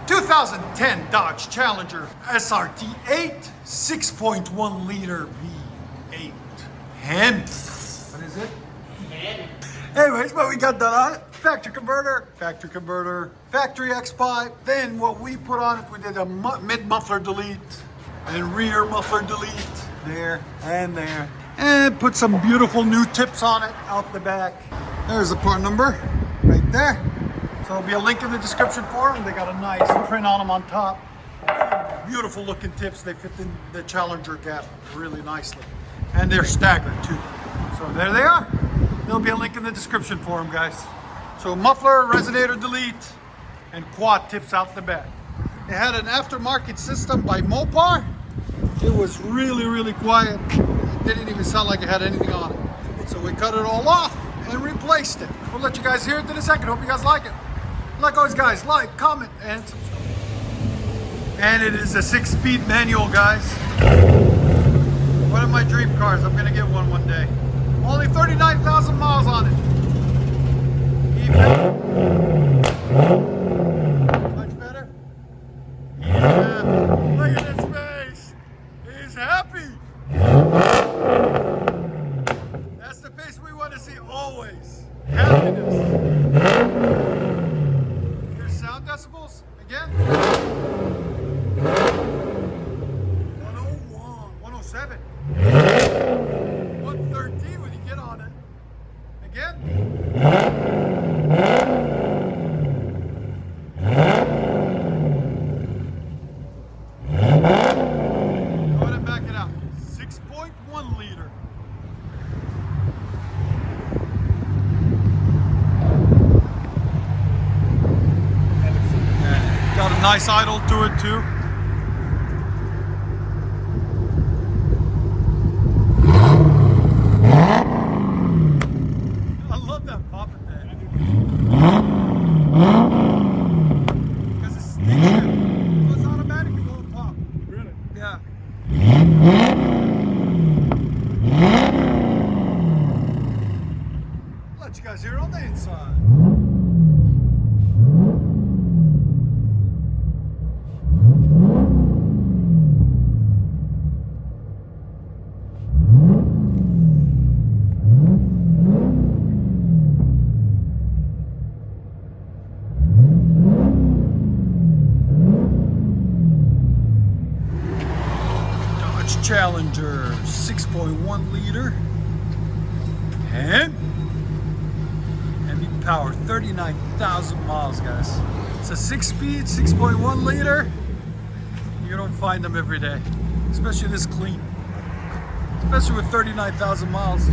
2010 Dodge Challenger SRT 8 6.1 liter V8 HEMI. What is it? HEMI. Anyways, what we got done on it, factory converter, factory X pipe. Then what we put on it, we did a mid muffler delete and rear muffler delete there and there. And put some beautiful new tips on it out the back. There's the part number right there. So there'll be a link in the description for them. They got a nice print on them on top. Beautiful looking tips. They fit in the Challenger gap really nicely. And they're staggered too. So there they are. There'll be a link in the description for them, guys. So muffler, resonator delete, and quad tips out the back. It had an aftermarket system by Mopar. It was really, really quiet. It didn't even sound like it had anything on it. So we cut it all off and replaced it. We'll let you guys hear it in a second. Hope you guys like it. Like always, guys, like, comment, and subscribe. And it is a 6-speed manual, guys. One of my dream cars. I'm gonna get one day. Only 39,000 miles on it. Much better? Yeah. Look at his face. He's happy. That's the face we want to see always. Happiness. Here's sound decibels again. 101, 107. 113 when you get on it. Again. Go ahead and back it out. 6.1 liter. Got a nice idle to it too. I love that pop at that. Because it's sticky. It's automatic, it won't pop. Really? Yeah. Let you guys hear it on the inside. Challenger 6.1 liter and power, 39,000 miles, guys. It's a 6-speed 6.1 liter. You don't find them every day, especially this clean, especially with 39,000 miles.